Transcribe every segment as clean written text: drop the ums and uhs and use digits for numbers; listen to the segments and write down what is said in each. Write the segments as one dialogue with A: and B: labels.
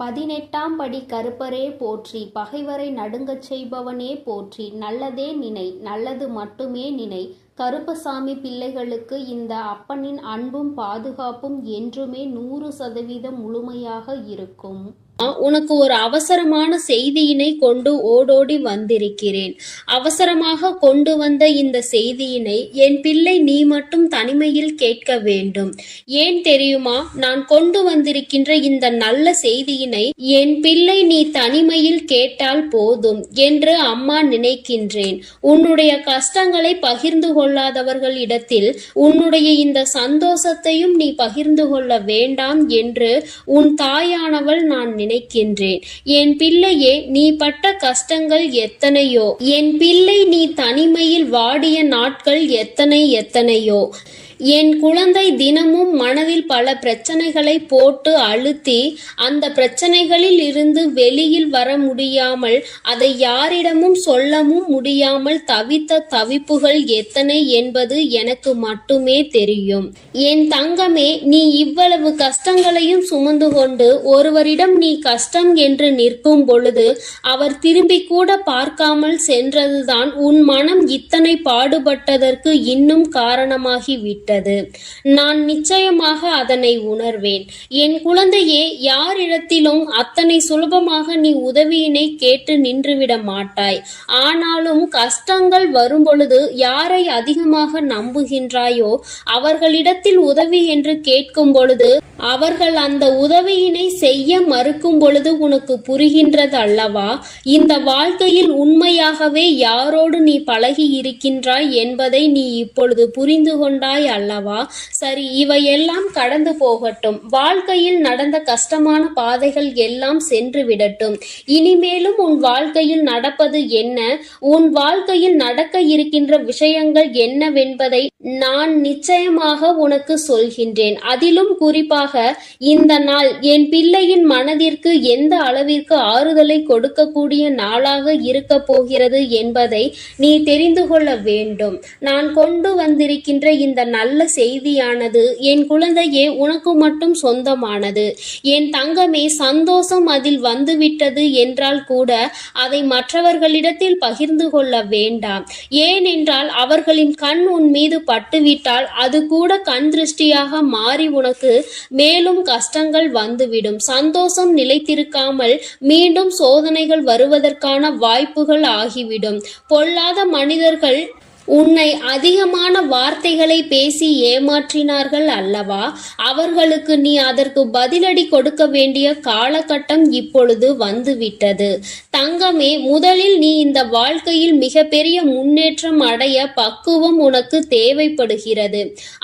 A: 18ஆம் படி கருப்பரே போற்றி, பகைவரை நடுங்கச் செய்பவனே போற்றி, நல்லதே நினை, நல்லது மட்டுமே நினை. கருப்பசாமி பிள்ளைகளுக்கு இந்த அப்பனின் அன்பும் பாதுகாப்பும் என்றுமே 100% முழுமையாக இருக்கும். உனக்கு ஒரு அவசரமான செய்தியினை கொண்டு ஓடோடி வந்திருக்கிறேன். அவசரமாக கொண்டு வந்த இந்த செய்தியினை என் பிள்ளை நீ மட்டும் தனிமையில் கேட்க வேண்டும். ஏன் தெரியுமா? நான் கொண்டு வந்திருக்கின்ற இந்த நல்ல செய்தியினை என் பிள்ளை நீ தனிமையில் கேட்டால் போதும் என்று அம்மா நினைக்கின்றேன். உன்னுடைய கஷ்டங்களை பகிர்ந்து கொள்ளாதவர்களிடத்தில் உன்னுடைய இந்த சந்தோஷத்தையும் நீ பகிர்ந்து கொள்ள வேண்டாம் என்று உன் தாயானவள் நான் நினைக்கின்றேன். என் பிள்ளையே, நீ பட்ட கஷ்டங்கள் எத்தனையோ, என் பிள்ளை நீ தனிமையில் வாடிய நாட்கள் எத்தனையோ. என் குழந்தை தினமும் மனதில் பல பிரச்சனைகளை போட்டு அழுத்தி அந்த பிரச்சனைகளில் இருந்து வெளியில் வர முடியாமல் அதை யாரிடமும் சொல்லவும் முடியாமல் தவித்த தவிப்புகள் எத்தனை என்பது எனக்கு மட்டுமே தெரியும். என் தங்கமே, நீ இவ்வளவு கஷ்டங்களையும் சுமந்து கொண்டு ஒருவரிடம் நீ கஷ்டம் என்று நிற்கும் பொழுது அவர் திரும்பி கூட பார்க்காமல் சென்றதுதான் உன் மனம் இத்தனை பாடுபட்டதற்கு இன்னும் காரணமாகிவிட்டது. நான் நிச்சயமாக அதனை உணர்வேன். என் குழந்தையே, யாரிடத்திலும் அத்தனை சுலபமாக நீ உதவியினை கேட்டு நின்றுவிட மாட்டாய். ஆனாலும் கஷ்டங்கள் வரும் பொழுது யாரை அதிகமாக நம்புகின்றாயோ அவர்களிடத்தில் உதவி என்று கேட்கும் பொழுது அவர்கள் அந்த உதவியினை செய்ய மறுக்கும் பொழுது உனக்கு புரிகின்றது அல்லவா? இந்த வாழ்க்கையில் உண்மையாகவே யாரோடு நீ பழகி இருக்கின்றாய் என்பதை நீ இப்பொழுது புரிந்து கொண்டாய் அல்லவா? சரி, இவையெல்லாம் கடந்து போகட்டும். வாழ்க்கையில் நடந்த கஷ்டமான பாதைகள் எல்லாம் சென்று விடட்டும். இனிமேலும் உன் வாழ்க்கையில் நடப்பது என்ன, உன் வாழ்க்கையில் நடக்க இருக்கின்ற விஷயங்கள் என்னவென்பதை நான் நிச்சயமாக உனக்கு சொல்கின்றேன். அதிலும் குறிப்பாக இந்த நாள் என் பிள்ளையின் மனதிற்கு எந்த அளவிற்கு ஆறுதலை கொடுக்கக்கூடிய நாளாக இருக்க போகிறது என்பதை நீ தெரிந்து கொள்ள வேண்டும். நான் கொண்டு வந்திருக்கின்ற இந்த நல்ல செய்தியானது என் குழந்தையே உனக்கு மட்டும் சொந்தமானது. என் தங்கமே, சந்தோஷம் அதில் வந்துவிட்டது என்றால் கூட அதை மற்றவர்களிடத்தில் பகிர்ந்து கொள்ள வேண்டாம். ஏனென்றால் அவர்களின் கண் உன் மீது பட்டுவிட்டால் அது கூட கண் திருஷ்டியாக மாறி உனக்கு மேலும் கஷ்டங்கள் வந்துவிடும். சந்தோஷம் நிலைத்திருக்காமல் மீண்டும் சோதனைகள் வருவதற்கான வாய்ப்புகள் ஆகிவிடும். பொல்லாத மனிதர்கள் உன்னை அதிகமான வார்த்தைகளை பேசி ஏமாற்றினார்கள் அல்லவா? அவர்களுக்கு நீ அதற்கு பதிலடி கொடுக்க வேண்டிய காலகட்டம் இப்பொழுது வந்துவிட்டது. தங்கமே, முதலில் நீ இந்த வாழ்க்கையில் மிகப்பெரிய முன்னேற்றம் அடைய பக்குவம் உனக்கு தேவைப்படுகிறது.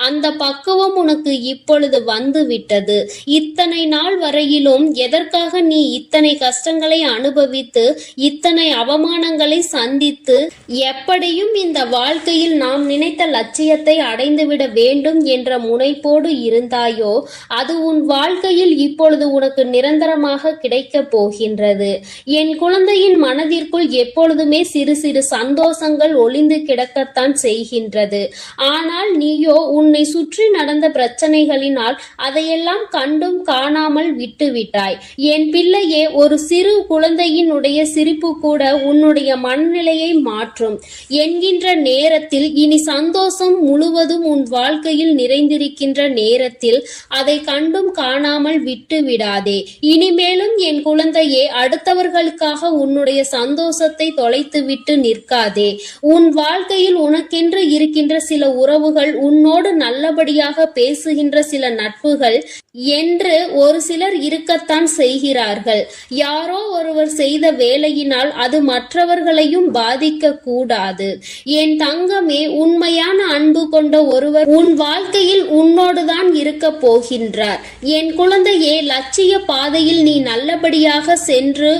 A: அந்த பக்குவம் உனக்கு இப்பொழுது வந்துவிட்டது. இத்தனை நாள் வரையிலும் எதற்காக நீ இத்தனை கஷ்டங்களை அனுபவித்து இத்தனை அவமானங்களை சந்தித்து எப்படியும் இந்த வாழ்க்கையில் நாம் நினைத்த லட்சியத்தை அடைந்துவிட வேண்டும் என்ற முனைப்போடு இருந்தாயோ அது உன் வாழ்க்கையில் இப்பொழுது உனக்கு நிரந்தரமாக கிடைக்க போகின்றது. என் குழந்தையின் மனதிற்குள் எப்பொழுதுமே சிறு சிறு சந்தோஷங்கள் ஒளிந்து கிடக்கத்தான் செய்கின்றது. ஆனால் நீயோ உன்னை சுற்றி நடந்த பிரச்சனைகளினால் அதையெல்லாம் கண்டும் காணாமல் விட்டுவிட்டாய். என் பிள்ளையே, ஒரு சிறு குழந்தையினுடைய சிரிப்பு கூட உன்னுடைய மனநிலையை மாற்றும் என்கின்ற நேரத்தில் இனி சந்தோஷம் முழுவதும் உன் வாழ்க்கையில் நிறைந்திருக்கின்ற நேரத்தில் அதை கண்டும் காணாமல் விட்டு விடாதே. இனிமேலும் என் குழந்தையே, அடுத்தவர்களுக்காக உன்னுடைய சந்தோஷத்தை தொலைத்துவிட்டு நிற்காதே. உன் வாழ்க்கையில் உனக்கென்று இருக்கின்ற சில உறவுகள், உன்னோடு நல்லபடியாக பேசுகின்ற சில நட்புகள் என்று ஒரு சிலர் இருக்கத்தான் செய்கிறார்கள். யாரோ ஒருவர் செய்த வேலையினால் அது மற்றவர்களையும் பாதிக்க கூடாது. என் தங்கமே, உண்மையான அன்பு கொண்ட ஒருவர் உன் வாழ்க்கையில் உன்னோடுதான் இருக்க போகின்றார். என் குழந்தையே, லட்சிய பாதையில் நீ நல்லபடியாக சென்று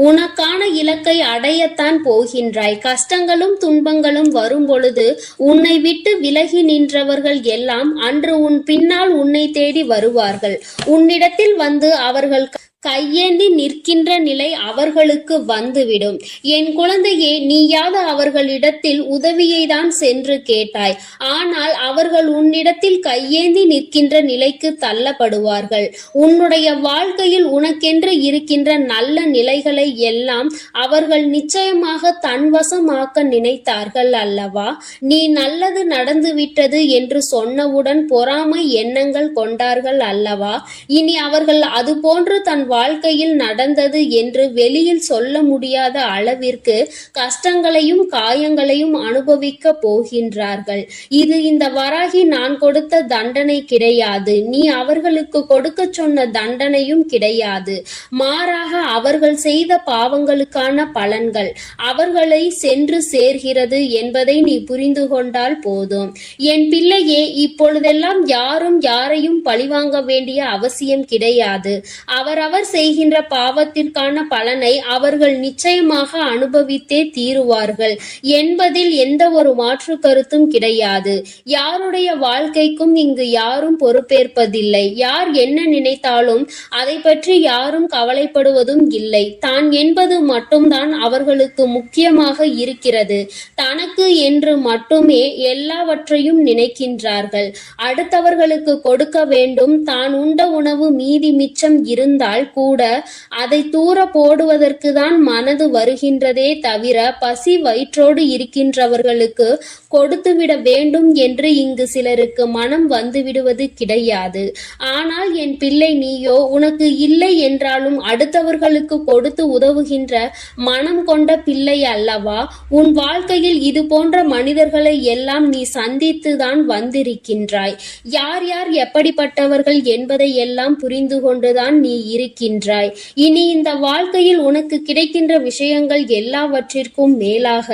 A: உனக்கான இலக்கை அடையத்தான் போகின்றாய். கஷ்டங்களும் துன்பங்களும் வரும் பொழுது உன்னை விட்டு விலகி நின்றவர்கள் எல்லாம் அன்று உன் பின்னால் உன்னை தேடி வருவார்கள். உன்னிடத்தில் வந்து அவர்கள் கையேந்தி நிற்கின்ற நிலை அவர்களுக்கு வந்துவிடும். என் குழந்தையே, நீயாவது அவர்களிடத்தில் உதவியை தான் சென்று கேட்டாய். ஆனால் அவர்கள் உன்னிடத்தில் கையேந்தி நிற்கின்ற நிலைக்கு தள்ளப்படுவார்கள். உன்னுடைய வாழ்க்கையில் உனக்கென்று இருக்கின்ற நல்ல நிலைகளை எல்லாம் அவர்கள் நிச்சயமாக தன்வசமாக்க நினைத்தார்கள் அல்லவா? நீ நல்லது நடந்துவிட்டது என்று சொன்னவுடன் பொறாமை எண்ணங்கள் கொண்டார்கள் அல்லவா? இனி அவர்கள் அதுபோன்று தன் வாழ்க்கையில் நடந்தது என்று வெளியில் சொல்ல முடியாத அளவிற்கு கஷ்டங்களையும் காயங்களையும் அனுபவிக்க போகின்றார்கள். இது இந்த வராகி நான் கொடுத்த தண்டனை கிடையாது. நீ அவர்களுக்கு கொடுக்க சொன்ன தண்டனையும் கிடையாது. மாறாக அவர்கள் செய்த பாவங்களுக்கான பலன்கள் அவர்களை சென்று சேர்கிறது என்பதை நீ புரிந்து கொண்டால் போதும். என் பிள்ளையே, இப்பொழுதெல்லாம் யாரும் யாரையும் பழிவாங்க வேண்டிய அவசியம் கிடையாது. அவரவர் செய்கின்ற பாவத்திற்கான பலனை அவர்கள் நிச்சயமாக அனுபவித்தே தீருவார்கள் என்பதில் எந்த ஒரு மாற்று கருத்தும் கிடையாது. யாருடைய வாழ்க்கைக்கும் இங்கு யாரும் பொறுப்பேற்பதில்லை. யார் என்ன நினைத்தாலும் அதை பற்றி யாரும் கவலைப்படுவதும் இல்லை. தான் என்பது மட்டும்தான் அவர்களுக்கு முக்கியமாக இருக்கிறது. தனக்கு என்று மட்டுமே எல்லாவற்றையும் நினைக்கின்றார்கள். அடுத்தவர்களுக்கு கொடுக்க வேண்டும். தான் உண்ட உணவு மீதி மிச்சம் இருந்தால் கூட அதை தூர போடுவதற்கு தான் மனது வருகின்றதே தவிர பசி வயிற்றோடு இருக்கின்றவர்களுக்கு கொடுத்துவிட வேண்டும் என்று இங்கு சிலருக்கு மனம் வந்துவிடுவது கிடையாது. ஆனால் என் பிள்ளை, நீயோ உனக்கு இல்லை என்றாலும் அடுத்தவர்களுக்கு கொடுத்து உதவுகின்ற மனம் கொண்ட பிள்ளை அல்லவா? உன் வாழ்க்கையில் இது போன்ற மனிதர்களை எல்லாம் நீ சந்தித்துதான் வந்திருக்கின்றாய். யார் யார் எப்படிப்பட்டவர்கள் என்பதை எல்லாம் புரிந்து கொண்டுதான் நீ இருக்கின்றாய். இனி இந்த வாழ்க்கையில் உனக்கு கிடைக்கின்ற விஷயங்கள் எல்லாவற்றிற்கும் மேலாக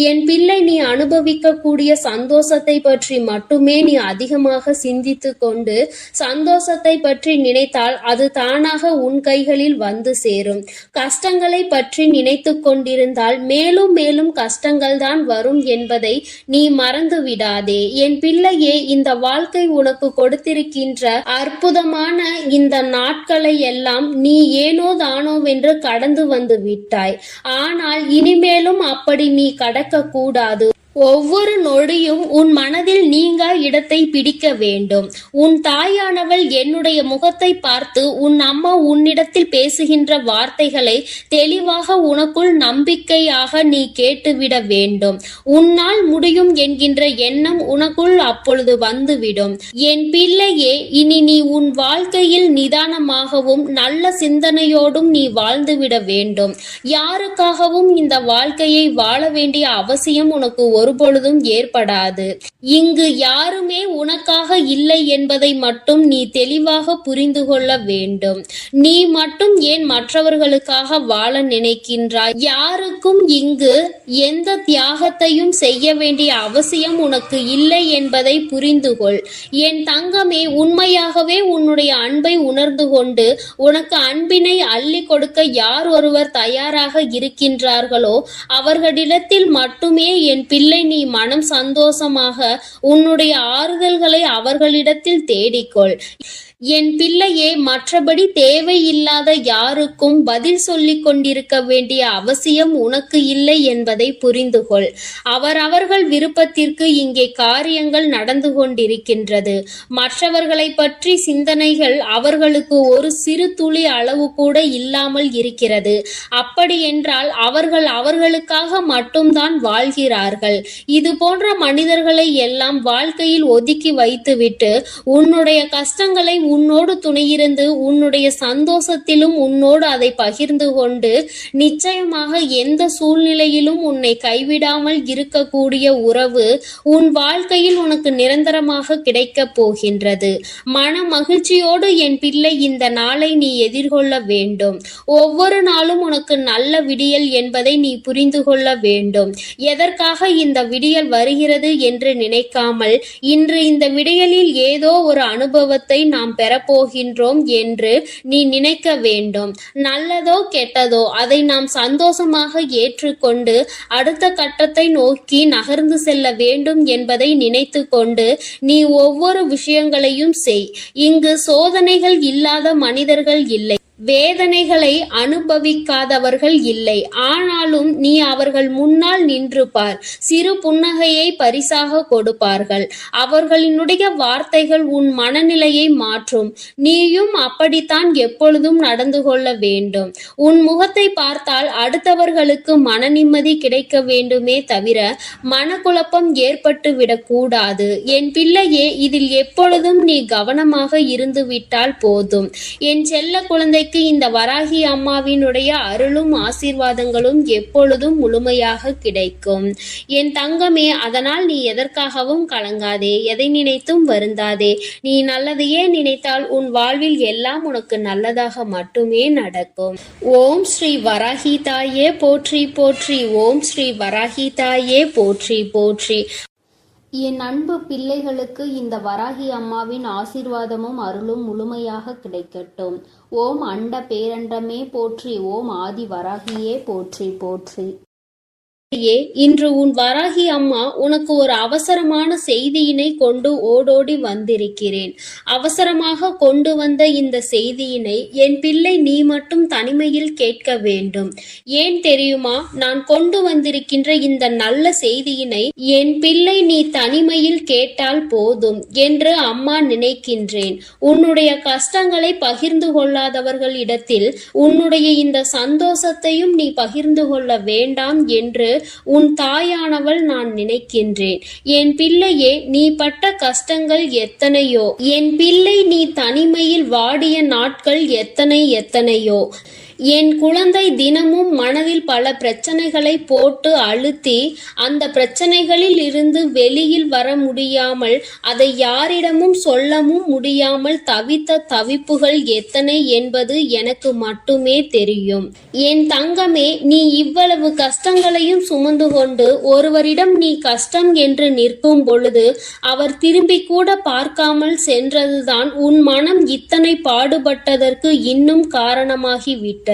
A: என் பிள்ளை, நீ அனுபவிக்கக்கூடிய சந்தோஷத்தை பற்றி மட்டுமே நீ அதிகமாக சிந்தித்து கொண்டு சந்தோஷத்தை பற்றி நினைத்தால் அது தானாக உன் கைகளில் வந்து சேரும். கஷ்டங்களை பற்றி நினைத்து கொண்டிருந்தால் மேலும் மேலும் கஷ்டங்கள் தான் வரும் என்பதை நீ மறந்து விடாதே. என் பிள்ளையே, இந்த வாழ்க்கை உனக்கு கொடுத்திருக்கின்ற அற்புதமான இந்த நாட்களை எல்லாம் நீ ஏனோ தானோவென்று கடந்து வந்து விட்டாய். ஆனால் இனிமேலும் அப்படி நீ கடக்க கூடாது. ஒவ்வொரு நொடியும் உன் மனதில் நீங்கா இடத்தை பிடிக்க வேண்டும். உன் தாயானவள் என்னுடைய முகத்தை பார்த்து உன் அம்மா உன்னிடத்தில் பேசுகின்ற வார்த்தைகளை தெளிவாக உனக்குள் நம்பிக்கையாக நீ கேட்டுவிட வேண்டும். உன்னால் முடியும் என்கின்ற எண்ணம் உனக்குள் அப்பொழுது வந்துவிடும். என் பிள்ளையே, இனி நீ உன் வாழ்க்கையில் நிதானமாகவும் நல்ல சிந்தனையோடும் நீ வாழ்ந்துவிட வேண்டும். யாருக்காகவும் இந்த வாழ்க்கையை வாழ வேண்டிய அவசியம் உனக்கு ஒருபொழுதும் ஏற்படாது. இங்கு யாருமே உனக்காக இல்லை என்பதை மட்டும் நீ தெளிவாக புரிந்து கொள்ள வேண்டும். நீ மட்டும் ஏன் மற்றவர்களுக்காக வாழ நினைக்கின்றாய்? யாருக்கும் இங்கு எந்த தியாகத்தையும் செய்ய வேண்டிய அவசியம் உனக்கு இல்லை என்பதை புரிந்து கொள். என் தங்கமே, உண்மையாகவே உன்னுடைய அன்பை உணர்ந்து கொண்டு உனக்கு அன்பினை அள்ளி கொடுக்க யார் ஒருவர் தயாராக இருக்கின்றார்களோ அவர்களிடத்தில் மட்டுமே என் பிள்ளை நீ மனம் சந்தோஷமாக உன்னுடைய ஆறுதல்களை அவர்களிடத்தில் தேடிக்கொள். என் பிள்ளையே, மற்றபடி தேவையில்லாத யாருக்கும் பதில் சொல்லிக் கொண்டிருக்க வேண்டிய அவசியம் உனக்கு இல்லை என்பதை புரிந்து கொள். அவரவர்கள் விருப்பத்திற்கு இங்கே காரியங்கள் நடந்து கொண்டிருக்கின்றது. மற்றவர்களை பற்றி சிந்தனைகள் அவர்களுக்கு ஒரு சிறு துளி அளவு கூட இல்லாமல் இருக்கிறது. அப்படி என்றால் அவர்கள் அவர்களுக்காக மட்டும்தான் வாழ்கிறார்கள். இது போன்ற மனிதர்களை எல்லாம் வாழ்க்கையில் ஒதுக்கி வைத்துவிட்டு உன்னுடைய கஷ்டங்களை உன்னோடு துணையிருந்து உன்னுடைய சந்தோஷத்திலும் உன்னோடு அதை பகிர்ந்து கொண்டு நிச்சயமாக எந்த சூழ்நிலையிலும் உன்னை கைவிடாமல் இருக்கக்கூடிய உறவு உன் வாழ்க்கையில் உனக்கு நிரந்தரமாக கிடைக்கப் போகின்றது. மன மகிழ்ச்சியோடு என் பிள்ளை இந்த நாளை நீ எதிர்கொள்ள வேண்டும். ஒவ்வொரு நாளும் உனக்கு நல்ல விடியல் என்பதை நீ புரிந்து கொள்ள வேண்டும். எதற்காக இந்த விடியல் வருகிறது என்று நினைக்காமல் இன்று இந்த விடியலில் ஏதோ ஒரு அனுபவத்தை நாம் பெறப்போகின்றோம் என்று நீ நினைக்க வேண்டும். நல்லதோ கெட்டதோ அதை நாம் சந்தோஷமாக ஏற்றுக்கொண்டு அடுத்த கட்டத்தை நோக்கி நகர்ந்து செல்ல வேண்டும் என்பதை நினைத்து கொண்டு நீ ஒவ்வொரு விஷயங்களையும் செய். இங்கு சோதனைகள் இல்லாத மனிதர்கள் இல்லை. வேதனைகளை அனுபவிக்காதவர்கள் இல்லை. ஆனாலும் நீ அவர்கள் முன்னால் நின்று பார். சிறு புன்னகையை பரிசாக கொடுப்பார்கள். அவர்களினுடைய வார்த்தைகள் உன் மனநிலையை மாற்றும். நீயும் அப்படித்தான் எப்பொழுதும் நடந்து கொள்ள வேண்டும். உன் முகத்தை பார்த்தால் அடுத்தவர்களுக்கு மன நிம்மதி கிடைக்க வேண்டுமே தவிர மனக்குழப்பம் ஏற்பட்டு விடக்கூடாது. என் பிள்ளையே, இதில் எப்பொழுதும் நீ கவனமாக இருந்து விட்டால் போதும். என் செல்ல குழந்தைக்கு இந்த வராகி அம்மாவினுடைய அருளும் ஆசீர்வாதங்களும் எப்பொழுதும் முழுமையாக கிடைக்கும். என் தங்கமே, அதனால் நீ எதற்காகவும் கலங்காதே, எதை நினைத்தும் வருந்தாதே. நீ நல்லதையே நினைத்தால் உன் வாழ்வில் எல்லாம் உனக்கு நல்லதாக மட்டுமே நடக்கும். ஓம் ஸ்ரீ வராகி தாயே போற்றி போற்றி. ஓம் ஸ்ரீ வராகி தாயே போற்றி போற்றி. என் அன்பு பிள்ளைகளுக்கு இந்த வராகி அம்மாவின் ஆசீர்வாதமும் அருளும் முழுமையாக கிடைக்கட்டும். ஓம் அண்ட பேரண்டமே போற்றி. ஓம் ஆதி வராகியே போற்றி போற்றி. இன்று உன் வராகி அம்மா உனக்கு ஒரு அவசரமான செய்தியினை கொண்டு ஓடோடி வந்திருக்கிறேன். அவசரமாக கொண்டு வந்த இந்த செய்தியினை என் பிள்ளை நீ மட்டும் தனிமையில் கேட்க வேண்டும். ஏன் தெரியுமா? நான் கொண்டு வந்திருக்கின்ற இந்த நல்ல செய்தியினை என் பிள்ளை நீ தனிமையில் கேட்டால் போதும் என்று அம்மா நினைக்கின்றேன். உன்னுடைய கஷ்டங்களை பகிர்ந்து கொள்ளாதவர்கள் இடத்தில் உன்னுடைய இந்த சந்தோஷத்தையும் நீ பகிர்ந்து கொள்ள வேண்டாம் என்று உன் தாயானவள் நான் நினைக்கின்றேன். என் பிள்ளையே, நீ பட்ட கஷ்டங்கள் எத்தனையோ. என் பிள்ளை நீ தனிமையில் வாடிய நாட்கள் எத்தனையோ. என் குழந்தை தினமும் மனதில் பல பிரச்சனைகளை போட்டு அழுத்தி அந்த பிரச்சனைகளில் இருந்து வெளியில் வர முடியாமல் அதை யாரிடமும் சொல்லவும் முடியாமல் தவித்த தவிப்புகள் எத்தனை என்பது எனக்கு மட்டுமே தெரியும். என் தங்கமே, நீ இவ்வளவு கஷ்டங்களையும் சுமந்து கொண்டு ஒருவரிடம் நீ கஷ்டம் என்று நிற்கும் பொழுது அவர் திரும்பி கூட பார்க்காமல் சென்றதுதான் உன் மனம் இத்தனை பாடுபட்டதற்கு இன்னும் காரணமாகி விட்டது.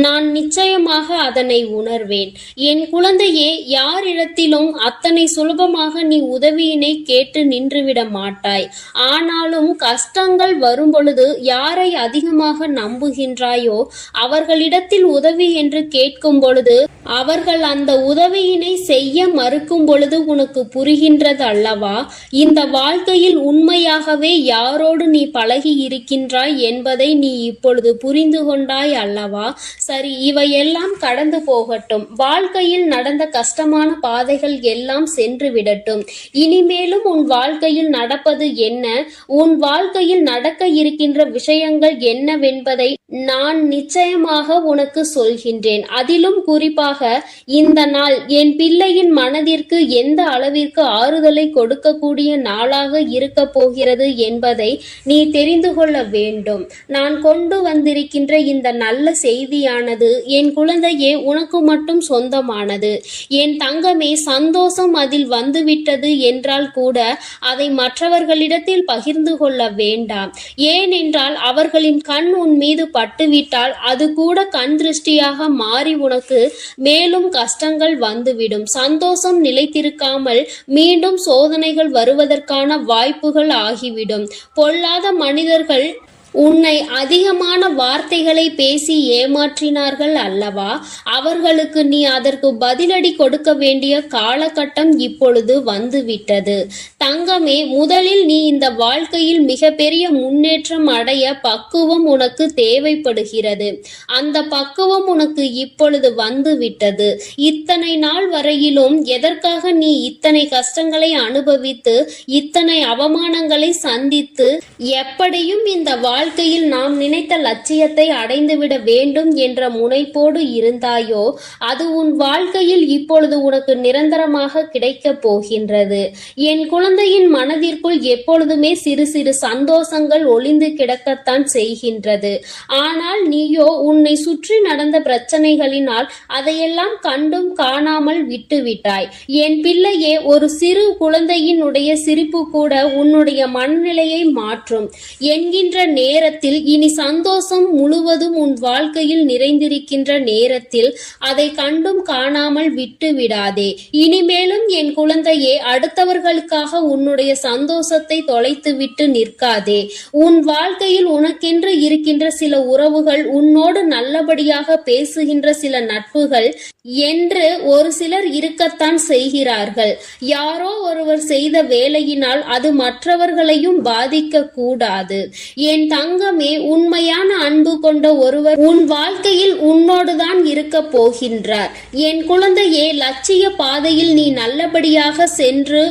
A: நான் நிச்சயமாக அதனை உணர்வேன். என் குழந்தையே, யாரிடத்திலும் அத்தனை சுலபமாக நீ உதவியினை கேட்டு நின்றுவிட மாட்டாய். ஆனாலும் கஷ்டங்கள் வரும் பொழுது யாரை அதிகமாக நம்புகின்றாயோ அவர்களிடத்தில் உதவி என்று கேட்கும் பொழுது அவர்கள் அந்த உதவியினை செய்ய மறுக்கும் பொழுது உனக்கு புரிகின்றது அல்லவா? இந்த வாழ்க்கையில் உண்மையாகவே யாரோடு நீ பழகி இருக்கின்றாய் என்பதை நீ இப்பொழுது புரிந்து கொண்டாய் அல்லவா? சரி, இவையெல்லாம் கடந்து போகட்டும். வாழ்க்கையில் நடந்த கஷ்டமான பாதைகள் எல்லாம் சென்று விடட்டும். இனிமேலும் உன் வாழ்க்கையில் நடப்பது என்ன, உன் வாழ்க்கையில் நடக்க இருக்கின்ற விஷயங்கள் என்னவென்பதை நான் நிச்சயமாக உனக்கு சொல்கின்றேன். அதிலும் குறிப்பாக இந்த நாள் என் பிள்ளையின் மனதிற்கு எந்த அளவிற்கு ஆறுதலை கொடுக்கக்கூடிய நாளாக இருக்க போகிறது என்பதை நீ தெரிந்து கொள்ள வேண்டும். நான் கொண்டு வந்திருக்கின்ற இந்த நல்ல செய்தியானது என் குழந்தையே உனக்கு மட்டும் சொந்தமானது. என் தங்கமே, சந்தோஷம் அதில் வந்துவிட்டது என்றால் கூட அதை மற்றவர்களிடத்தில் பகிர்ந்து கொள்ள வேண்டாம். ஏனென்றால் அவர்களின் கண் உன் மீது பட்டுவிட்டால் அது கூட கண் திருஷ்டியாக மாறி உனக்கு மேலும் கஷ்டங்கள் வந்துவிடும். சந்தோஷம் நிலைத்திருக்காமல் மீண்டும் சோதனைகள் வருவதற்கான வாய்ப்புகள் ஆகிவிடும். பொல்லாத மனிதர்கள் உன்னை அதிகமான வார்த்தைகளை பேசி ஏமாற்றினார்கள் அல்லவா? அவர்களுக்கு நீ அதற்கு பதிலடி கொடுக்க வேண்டிய காலகட்டம் இப்பொழுது வந்துவிட்டது. தங்கமே, முதலில் நீ இந்த வாழ்க்கையில் மிகப்பெரிய முன்னேற்றம் அடைய பக்குவம் உனக்கு தேவைப்படுகிறது. அந்த பக்குவம் உனக்கு இப்பொழுது வந்துவிட்டது. இத்தனை நாள் வரையிலும் எதற்காக நீ இத்தனை கஷ்டங்களை அனுபவித்து இத்தனை அவமானங்களை சந்தித்து எப்படியும் இந்த வாழ்க்கையில் நாம் நினைத்த லட்சியத்தை அடைந்துவிட வேண்டும் என்ற முனைப்போடு இருந்தாயோ அது உன் வாழ்க்கையில் இப்பொழுது உனக்கு நிரந்தரமாக கிடைக்கப் போகின்றது. என் குழந்தையின் மனதிற்குள் எப்பொழுதுமே சிறு சிறு சந்தோஷங்கள் ஒளிந்து கிடக்கத்தான் செய்கின்றது. ஆனால் நீயோ உன்னை சுற்றி நடந்த பிரச்சனைகளினால் அதையெல்லாம் கண்டும் காணாமல் விட்டுவிட்டாய். என் பிள்ளையே, ஒரு சிறு குழந்தையினுடைய சிரிப்பு கூட உன்னுடைய மனநிலையை மாற்றும் என்கின்ற நேரத்தில், இனி சந்தோஷம் முழுவதும் உன் வாழ்க்கையில் நிறைந்திருக்கின்ற நேரத்தில் அதை கண்டும் காணாமல் விட்டு விடாதே. இனிமேலும் என் குழந்தையே, அடுத்தவர்களுக்காக உன்னுடைய சந்தோஷத்தை தொலைத்துவிட்டு நிற்காதே. உன் வாழ்க்கையில் உனக்கென்று இருக்கின்ற சில உறவுகள், உன்னோடு நல்லபடியாக பேசுகின்ற சில நட்புகள் என்று ஒரு சிலர் இருக்கத்தான் செய்கிறார்கள். யாரோ ஒருவர் செய்த வேலையினால் அது மற்றவர்களையும் பாதிக்க கூடாது. என் தங்கமே, உண்மையான அன்பு கொண்ட ஒருவர் உன் வாழ்க்கையில் உன்னோடுதான் இருக்க போகின்றார். என் குழந்தையே, லட்சிய பாதையில் நீ நல்லபடியாக சென்று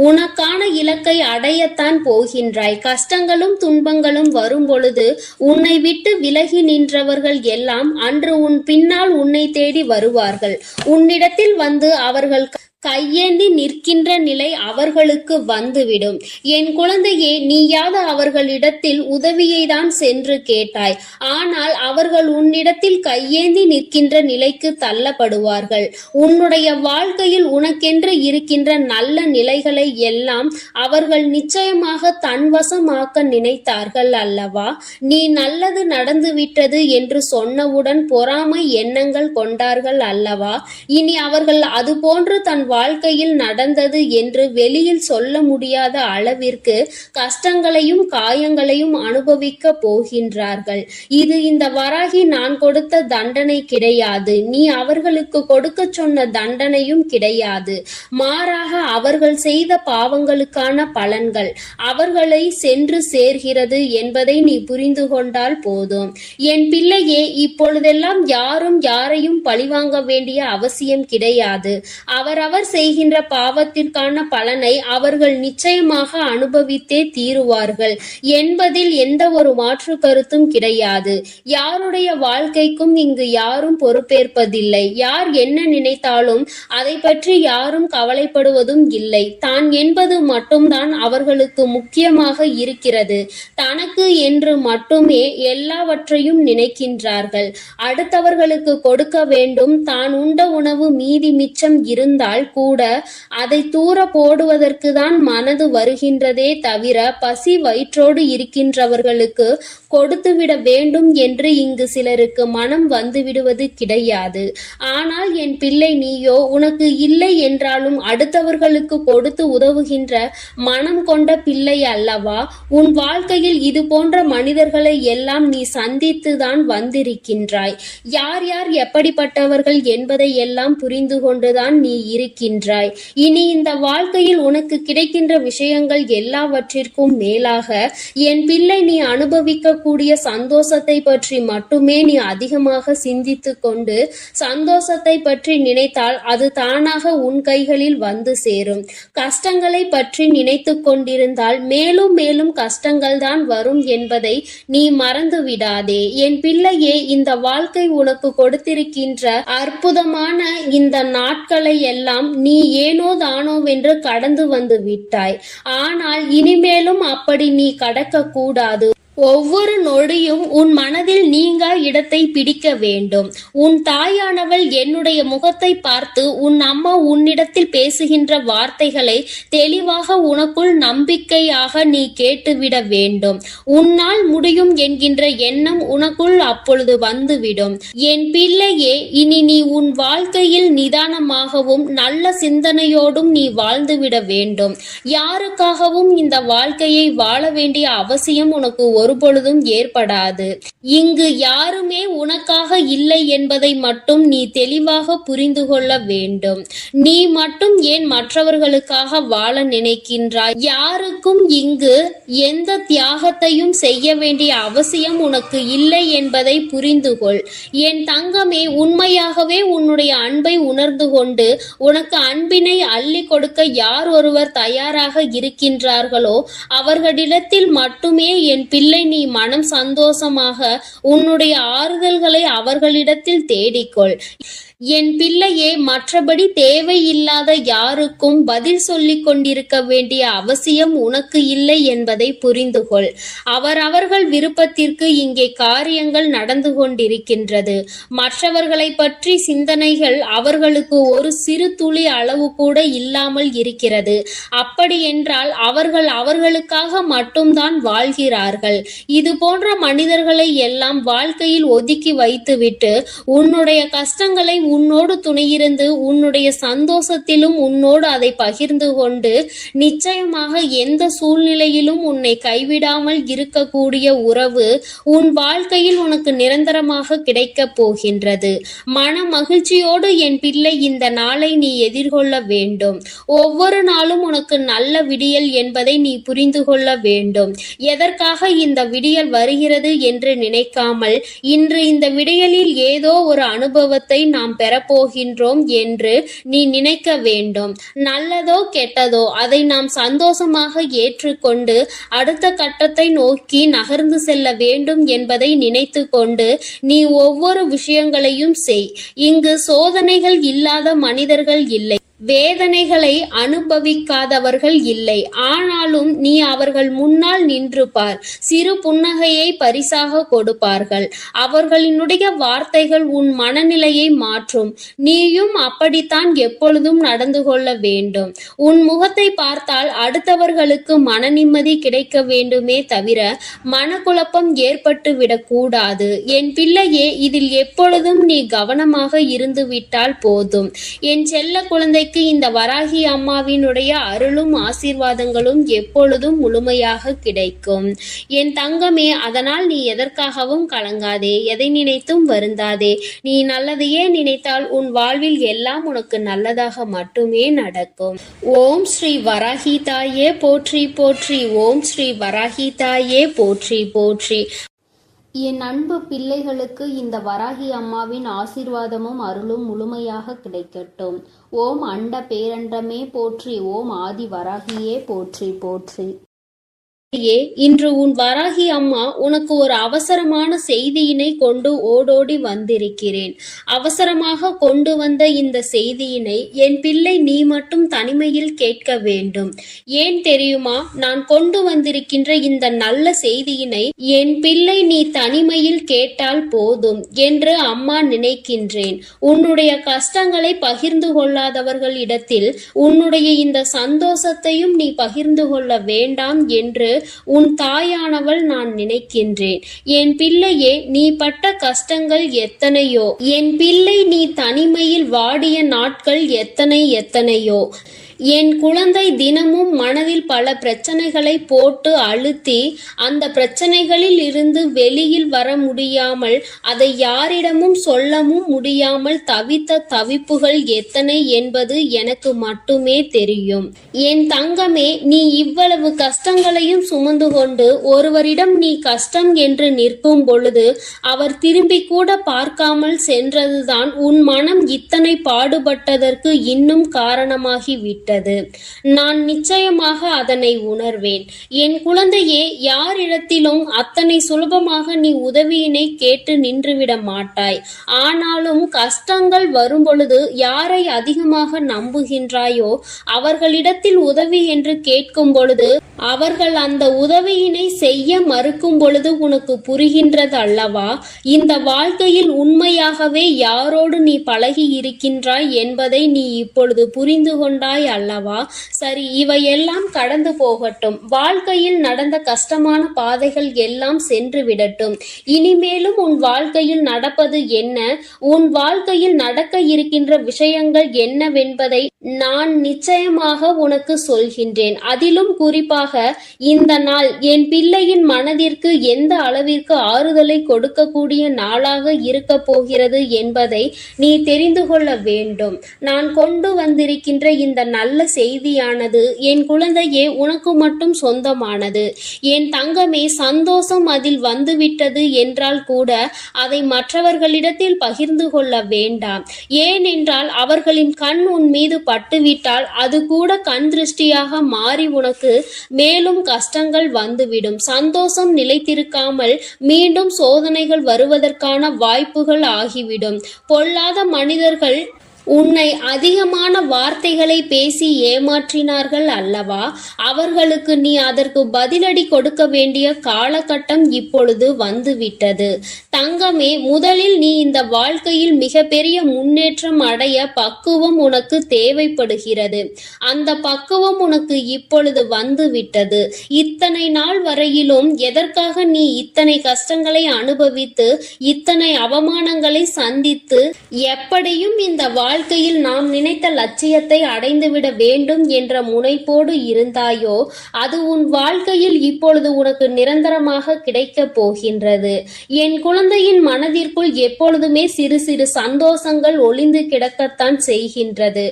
A: உனக்கான இலக்கை அடையத்தான் போகின்றாய். கஷ்டங்களும் துன்பங்களும் வரும் பொழுது உன்னை விட்டு விலகி நின்றவர்கள் எல்லாம் அன்று உன் பின்னால் உன்னை தேடி வருவார்கள். உன்னிடத்தில் வந்து அவர்கள் கையேந்தி நிற்கின்ற நிலை அவர்களுக்கு வந்துவிடும். என் குழந்தையே, நீயாவது அவர்களிடத்தில் உதவியை தான் சென்று கேட்டாய். ஆனால் அவர்கள் உன்னிடத்தில் கையேந்தி நிற்கின்ற நிலைக்கு தள்ளப்படுவார்கள். உன்னுடைய வாழ்க்கையில் உனக்கென்று இருக்கின்ற நல்ல நிலைகளை எல்லாம் அவர்கள் நிச்சயமாக தன்வசமாக்க நினைத்தார்கள் அல்லவா? நீ நல்லது நடந்துவிட்டது என்று சொன்னவுடன் பொறாமை எண்ணங்கள் கொண்டார்கள் அல்லவா? இனி அவர்கள் அதுபோன்று தன் வாழ்க்கையில் நடந்தது என்று வெளியில் சொல்ல முடியாத அளவிற்கு கஷ்டங்களையும் காயங்களையும் அனுபவிக்க போகின்றார்கள். இது இந்த வராகி நான் கொடுத்த தண்டனை கிடையாது. நீ அவர்களுக்கு கொடுக்க சொன்ன தண்டனையும் கிடையாது. மாறாக அவர்கள் செய்த பாவங்களுக்கான பலன்கள் அவர்களை சென்று சேர்கிறது என்பதை நீ புரிந்து கொண்டால் போதும். என் பிள்ளையே, இப்பொழுதெல்லாம் யாரும் யாரையும் பழிவாங்க வேண்டிய அவசியம் கிடையாது. அவரவர் செய்கின்ற பாவத்திற்கான பலனை அவர்கள் நிச்சயமாக அனுபவித்தே தீருவார்கள் என்பதில் எந்த ஒரு மாற்று கருத்தும் கிடையாது. யாருடைய வாழ்க்கைக்கும் இங்கு யாரும் பொறுப்பேற்பதில்லை. யார் என்ன நினைத்தாலும் அதை பற்றி யாரும் கவலைப்படுவதும் இல்லை. தான் என்பது மட்டும்தான் அவர்களுக்கு முக்கியமாக இருக்கிறது. தனக்கு என்று மட்டுமே எல்லாவற்றையும் நினைக்கின்றார்கள். அடுத்தவர்களுக்கு கொடுக்க வேண்டும். தான் உண்ட உணவு மீதி மிச்சம் இருந்தால் கூட அதை தூர போடுவதற்கு தான் மனது வருகின்றதே தவிர பசி வயிற்றோடு இருக்கின்றவர்களுக்கு கொடுத்துவிட வேண்டும் என்று இங்கு சிலருக்கு மனம் வந்துவிடுவது கிடையாது. ஆனால் என் பிள்ளை, நீயோ உனக்கு இல்லை என்றாலும் அடுத்தவர்களுக்கு கொடுத்து உதவுகின்ற மனம் கொண்ட பிள்ளை அல்லவா? உன் வாழ்க்கையில் இது போன்ற மனிதர்களை எல்லாம் நீ சந்தித்துதான் வந்திருக்கின்றாய். யார் யார் எப்படிப்பட்டவர்கள் என்பதை எல்லாம் புரிந்து கொண்டுதான் நீ இருக்கின்றாய். இனி இந்த வாழ்க்கையில் உனக்கு கிடைக்கின்ற விஷயங்கள் எல்லாவற்றிற்கும் மேலாக என் பிள்ளை, நீ அனுபவிக்க கூடிய சந்தோஷத்தை பற்றி மட்டுமே நீ அதிகமாக சிந்தித்து கொண்டு சந்தோஷத்தை பற்றி நினைத்தால் அது தானாக உன் கைகளில் வந்து சேரும். கஷ்டங்களை பற்றி நினைத்து கொண்டிருந்தால் மேலும் மேலும் கஷ்டங்கள் தான் வரும் என்பதை நீ மறந்து விடாதே. என் பிள்ளையே, இந்த வாழ்க்கை உனக்கு கொடுத்திருக்கின்ற அற்புதமான இந்த நாட்களை எல்லாம் நீ ஏனோ தானோவென்று கடந்து வந்து விட்டாய். ஆனால் இனிமேலும் அப்படி நீ கடக்க கூடாது. ஒவ்வொரு நொடியும் உன் மனதில் நீங்கா இடத்தை பிடிக்க வேண்டும். உன் தாயானவள் என்னுடைய முகத்தை பார்த்து உன் அம்மா உன்னிடத்தில் பேசுகின்ற வார்த்தைகளை தெளிவாக உனக்குள் நம்பிக்கையாக நீ கேட்டுவிட வேண்டும். உன்னால் முடியும் என்கின்ற எண்ணம் உனக்குள் அப்பொழுது வந்துவிடும். என் பிள்ளையே, இனி நீ உன் வாழ்க்கையில் நிதானமாகவும் நல்ல சிந்தனையோடும் நீ வாழ்ந்துவிட வேண்டும். யாருக்காகவும் இந்த வாழ்க்கையை வாழ வேண்டிய அவசியம் உனக்கு ஒருபொழுதும் ஏற்படாது. இங்கு யாருமே உனக்காக இல்லை என்பதை மட்டும் நீ தெளிவாக புரிந்து கொள்ள வேண்டும். நீ மட்டும் ஏன் மற்றவர்களுக்காக வாழ நினைக்கின்றாய்? யாருக்கும் இங்கு எந்த தியாகத்தையும் செய்ய வேண்டிய அவசியம் உனக்கு இல்லை என்பதை புரிந்து கொள். என் தங்கமே, உண்மையாகவே உன்னுடைய அன்பை உணர்ந்து கொண்டு உனக்கு அன்பினை அள்ளி கொடுக்க யார் ஒருவர் தயாராக இருக்கின்றார்களோ அவர்களிடத்தில் மட்டுமே என் பிள்ளை நீ மனம் சந்தோஷமாக உன்னுடைய ஆறுதல்களை அவர்களிடத்தில் தேடிக்கொள். என் பிள்ளையே, மற்றபடி தேவையில்லாத யாருக்கும் பதில் சொல்லிக் கொண்டிருக்க வேண்டிய அவசியம் உனக்கு இல்லை என்பதை புரிந்து கொள். அவரவர்கள் விருப்பத்திற்கு இங்கே காரியங்கள் நடந்து கொண்டிருக்கின்றது. மற்றவர்களை பற்றி சிந்தனைகள் அவர்களுக்கு ஒரு சிறு துளி அளவு கூட இல்லாமல் இருக்கிறது. அப்படி என்றால் அவர்கள் அவர்களுக்காக மட்டும்தான் வாழ்கிறார்கள். இது போன்ற மனிதர்களை எல்லாம் வாழ்க்கையில் ஒதுக்கி வைத்துவிட்டு உன்னுடைய கஷ்டங்களை உன்னோடு துணையிருந்து உன்னுடைய சந்தோஷத்திலும் உன்னோடு அதை பகிர்ந்து கொண்டு நிச்சயமாக எந்த சூழ்நிலையிலும் உன்னை கைவிடாமல் இருக்கக்கூடிய உறவு உன் வாழ்க்கையில் உனக்கு நிரந்தரமாக கிடைக்கப் போகின்றது. மன மகிழ்ச்சியோடு என் பிள்ளை இந்த நாளை நீ எதிர்கொள்ள வேண்டும். ஒவ்வொரு நாளும் உனக்கு நல்ல விடியல் என்பதை நீ புரிந்து கொள்ள வேண்டும். எதற்காக இந்த விடியல் வருகிறது என்று நினைக்காமல் இன்று இந்த விடியலில் ஏதோ ஒரு அனுபவத்தை நாம் பெறப்போகின்றோம் என்று நீ நினைக்க வேண்டும். நல்லதோ கெட்டதோ அதை நாம் சந்தோஷமாக ஏற்றுக்கொண்டு அடுத்த கட்டத்தை நோக்கி நகர்ந்து செல்ல வேண்டும் என்பதை நினைத்து கொண்டு நீ ஒவ்வொரு விஷயங்களையும் செய். இங்கு சோதனைகள் இல்லாத மனிதர்கள் இல்லை, வேதனைகளை அனுபவிக்காதவர்கள் இல்லை. ஆனாலும் நீ அவர்கள் முன்னால் நின்று பார். சிறு புன்னகையை பரிசாக கொடுப்பார்கள். அவர்களினுடைய வார்த்தைகள் உன் மனநிலையை மாற்றும். நீயும் அப்படித்தான் எப்பொழுதும் நடந்து கொள்ள வேண்டும். உன் முகத்தை பார்த்தால் அடுத்தவர்களுக்கு மன நிம்மதி கிடைக்க வேண்டுமே தவிர மனக்குழப்பம் ஏற்பட்டு விடக்கூடாது. என் பிள்ளையே, இதில் எப்பொழுதும் நீ கவனமாக இருந்து விட்டால் போதும். என் செல்ல குழந்தைக்கு இந்த வராகி அம்மாவினுடைய அருளும் ஆசீர்வாதங்களும் எப்பொழுதும் முழுமையாக கிடைக்கும். என் தங்கமே, அதனால் நீ எதற்காகவும் கலங்காதே, எதை நினைத்தும் வருந்தாதே. நீ நல்லதையே நினைத்தால் உன் வாழ்வில் எல்லாம் உனக்கு நல்லதாக மட்டுமே நடக்கும். ஓம் ஸ்ரீ வராகி தாயே போற்றி போற்றி. ஓம் ஸ்ரீ வராகி தாயே போற்றி போற்றி. என் அன்பு பிள்ளைகளுக்கு இந்த வராகி அம்மாவின் ஆசீர்வாதமும் அருளும் முழுமையாக கிடைக்கட்டும். ஓம் அண்ட பேரண்டமே போற்றி. ஓம் ஆதி வராகியே போற்றி போற்றி. இன்று உன் வராகி அம்மா உனக்கு ஒரு அவசரமான செய்தியினை கொண்டு ஓடோடி வந்திருக்கிறேன். அவசரமாக கொண்டு வந்த இந்த செய்தியினை என் பிள்ளை நீ மட்டும் தனிமையில் கேட்க வேண்டும். ஏன் தெரியுமா? நான் கொண்டு வந்திருக்கின்ற இந்த நல்ல செய்தியினை என் பிள்ளை நீ தனிமையில் கேட்டால் போதும் என்று அம்மா நினைக்கின்றேன். உன்னுடைய கஷ்டங்களை பகிர்ந்து கொள்ளாதவர்கள் இடத்தில் உன்னுடைய இந்த சந்தோஷத்தையும் நீ பகிர்ந்து கொள்ள வேண்டாம் என்று உன் தாயானவள் நான் நினைக்கின்றேன். என் பிள்ளையே, நீ பட்ட கஷ்டங்கள் எத்தனையோ, என் பிள்ளை நீ தனிமையில் வாடிய நாட்கள் எத்தனையோ. என் குழந்தை தினமும் மனதில் பல பிரச்சனைகளை போட்டு அழுத்தி அந்த பிரச்சனைகளில் இருந்து வெளியில் வர முடியாமல் அதை யாரிடமும் சொல்லவும் முடியாமல் தவித்த தவிப்புகள் எத்தனை என்பது எனக்கு மட்டுமே தெரியும். என் தங்கமே, நீ இவ்வளவு கஷ்டங்களையும் சுமந்து கொண்டு ஒருவரிடம் நீ கஷ்டம் என்று நிற்கும் பொழுது அவர் திரும்பி கூட பார்க்காமல் சென்றதுதான் உன் மனம் இத்தனை பாடுபட்டதற்கு இன்னும் காரணமாகிவிட்டது. நான் நிச்சயமாக அதனை உணர்வேன். என் குழந்தையே, யாரிடத்திலும் அத்தனை சுலபமாக நீ உதவியினை கேட்டு நின்றுவிட மாட்டாய். ஆனாலும் கஷ்டங்கள் வரும் பொழுது யாரை அதிகமாக நம்புகின்றாயோ அவர்களிடத்தில் உதவி என்று கேட்கும் பொழுது அவர்கள் அந்த உதவியினை செய்ய மறுக்கும் பொழுது உனக்கு புரிகின்றது அல்லவா? இந்த வாழ்க்கையில் உண்மையாகவே யாரோடு நீ பழகி இருக்கின்றாய் என்பதை நீ இப்பொழுது புரிந்து கொண்டாய் அல்லவா? சரி, இவையெல்லாம் கடந்து போகட்டும். வாழ்க்கையில் நடந்த கஷ்டமான பாதைகள் எல்லாம் சென்று விடட்டும். இனிமேலும் உன் வாழ்க்கையில் நடப்பது என்ன, உன் வாழ்க்கையில் நடக்க இருக்கின்ற விஷயங்கள் என்னவென்பதை நான் நிச்சயமாக உனக்கு சொல்கின்றேன். அதிலும் குறிப்பாக இந்த நாள் என் பிள்ளையின் மனதிற்கு எந்த அளவிற்கு ஆறுதலை கொடுக்கக்கூடிய நாளாக இருக்க போகிறது என்பதை நீ தெரிந்து கொள்ள வேண்டும். நான் கொண்டு வந்திருக்கின்ற இந்த நல்ல செய்தியானது. என் குழந்தையே, உனக்கு மட்டும் சொந்தமானது. என் தங்கமே, சந்தோஷம் அதில் வந்துவிட்டது என்றால் கூட அதை மற்றவர்களிடத்தில் பகிர்ந்து கொள்ள வேண்டாம். ஏனென்றால் அவர்களின் கண் உன் மீது பட்டுவிட்டால் அது கூட கண் திருஷ்டியாக மாறி உனக்கு மேலும் கஷ்டங்கள் வந்துவிடும். சந்தோஷம் நிலைத்திருக்காமல் மீண்டும் சோதனைகள் வருவதற்கான வாய்ப்புகள் ஆகிவிடும். பொல்லாத மனிதர்கள் உன்னை அதிகமான வார்த்தைகளை பேசி ஏமாற்றினார்கள் அல்லவா? அவர்களுக்கு நீ அதற்கு பதிலடி கொடுக்க வேண்டிய காலகட்டம் இப்பொழுது வந்துவிட்டது. தங்கமே, முதலில் நீ இந்த வாழ்க்கையில் மிகப்பெரிய முன்னேற்றம் அடைய பக்குவம் உனக்கு தேவைப்படுகிறது. அந்த பக்குவம் உனக்கு இப்பொழுது வந்துவிட்டது. இத்தனை நாள் வரையிலும் எதற்காக நீ இத்தனை கஷ்டங்களை அனுபவித்து இத்தனை அவமானங்களை சந்தித்து எப்படியும் இந்த வாழ்க்கையில் நாம் நினைத்த லட்சியத்தை அடைந்துவிட வேண்டும் என்ற முனைப்போடு இருந்தாயோ, அது உன் வாழ்க்கையில் இப்பொழுது உனக்கு நிரந்தரமாக கிடைக்கப் போகின்றது. என் குழந்தையின் மனதிற்குள் எப்பொழுதுமே சிறு சிறு சந்தோஷங்கள் ஒளிந்து கிடக்கத்தான் செய்கின்றது.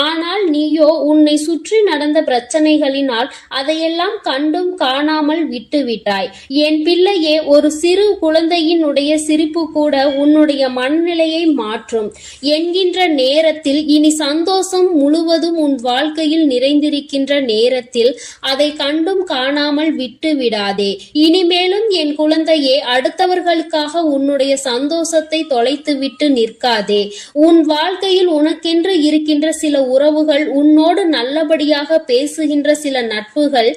A: ஆனால் நீயோ உன்னை சுற்றி நடந்த பிரச்சனைகளினால் அதையெல்லாம் கண்டும் காணாமல் விட்டுவிட்டாய். என் பிள்ளையே, ஒரு சிறு குழந்தையினுடைய சிரிப்பு கூட உன்னுடைய மனநிலையை மாற்றும் என்கின்ற நேரத்தில், இனி சந்தோஷம் முழுவதும் உன் வாழ்க்கையில் நிறைந்திருக்கின்ற நேரத்தில் அதை கண்டும் காணாமல் விட்டு விடாதே. இனிமேலும் என் குழந்தையே, அடுத்தவர்களுக்காக உன்னுடைய சந்தோஷத்தை தொலைத்துவிட்டு நிற்காதே. உன் வாழ்க்கையில் உனக்கென்று இருக்கின்ற சில உறவுகள், உன்னோடு நல்லபடியாக பேசுகின்ற சில நட்புகள்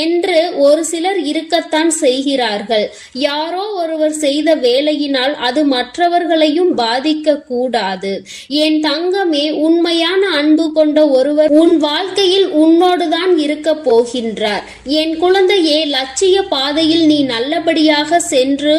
A: என்று ஒரு சிலர் இருக்கத்தான் செய்கிறார்கள். யாரோ ஒருவர் செய்த வேலையினால் அது மற்றவர்களையும் பாதிக்க கூடாது. என் தங்கமே, உண்மையான அன்பு கொண்ட ஒருவர் உன் வாழ்க்கையில் உன்னோடுதான் இருக்க போகின்றார். என் குழந்தையே, லட்சிய பாதையில் நீ நல்லபடியாக சென்று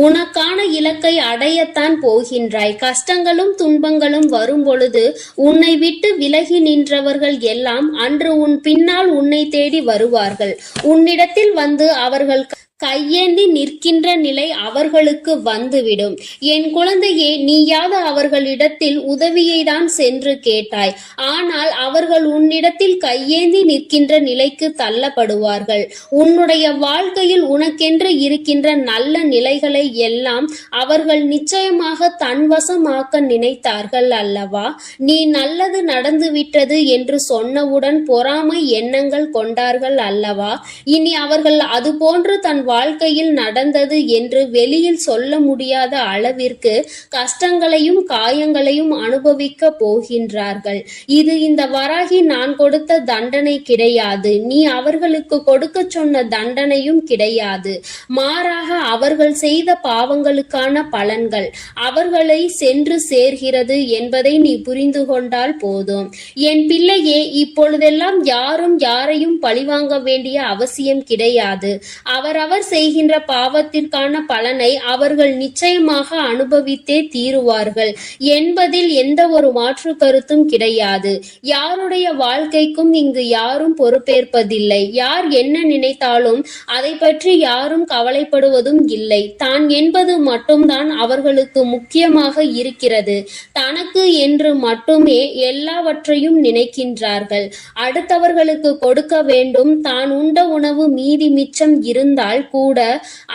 A: உனக்கான இலக்கை அடையத்தான் போகின்றாய். கஷ்டங்களும் துன்பங்களும் வரும் பொழுது உன்னை விட்டு விலகி நின்றவர்கள் எல்லாம் அன்று உன் பின்னால் உன்னை தேடி வருவார்கள். உன்னிடத்தில் வந்து அவர்கள் கையேந்தி நிற்கின்ற நிலை அவர்களுக்கு வந்துவிடும். என் குழந்தையே, நீயாவது அவர்களிடத்தில் உதவியை தான் சென்று கேட்டாய். ஆனால் அவர்கள் உன்னிடத்தில் கையேந்தி நிற்கின்ற நிலைக்கு தள்ளப்படுவார்கள். உன்னுடைய வாழ்க்கையில் உனக்கென்று இருக்கின்ற நல்ல நிலைகளை எல்லாம் அவர்கள் நிச்சயமாக தன்வசமாக்க நினைத்தார்கள் அல்லவா? நீ நல்லது நடந்துவிட்டது என்று சொன்னவுடன் பொறாமை எண்ணங்கள் கொண்டார்கள் அல்லவா? இனி அவர்கள் அதுபோன்று தன் வாழ்க்கையில் நடந்தது என்று வெளியில் சொல்ல முடியாத அளவிற்கு கஷ்டங்களையும் காயங்களையும் அனுபவிக்க போகின்றார்கள். இது இந்த வராகி நான் கொடுத்த தண்டனை கிடையாது. நீ அவர்களுக்கு கொடுக்க சொன்ன தண்டனையும் கிடையாது. மாறாக அவர்கள் செய்த பாவங்களுக்கான பலன்கள் அவர்களை சென்று சேர்கிறது என்பதை நீ புரிந்து கொண்டால் போதும். என் பிள்ளையே, இப்பொழுதெல்லாம் யாரும் யாரையும் பழிவாங்க வேண்டிய அவசியம் கிடையாது. அவரவர் செய்கின்ற பாவத்திற்கான பலனை அவர்கள் நிச்சயமாக அனுபவித்தே தீருவார்கள் என்பதில் எந்த ஒரு மாற்று கருத்தும் கிடையாது. யாருடைய வாழ்க்கைக்கும் இங்கு யாரும் பொறுப்பேற்பதில்லை. யார் என்ன நினைத்தாலும் அதை பற்றி யாரும் கவலைப்படுவதும் இல்லை. தான் என்பது மட்டும்தான் அவர்களுக்கு முக்கியமாக இருக்கிறது. தனக்கு என்று மட்டுமே எல்லாவற்றையும் நினைக்கின்றார்கள். அடுத்தவர்களுக்கு கொடுக்க வேண்டும். தான் உண்ட உணவு மீதி மிச்சம் இருந்தால் கூட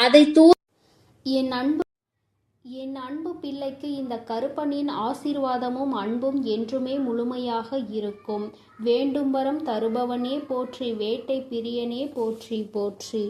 A: அதை என் அன்பு பிள்ளைக்கு இந்த கருப்பனின் ஆசீர்வாதமும் அன்பும் என்றுமே முழுமையாக இருக்கும். வேண்டும் வரம் தருபவனே போற்றி, வேட்டை பிரியனே போற்றி போற்றி.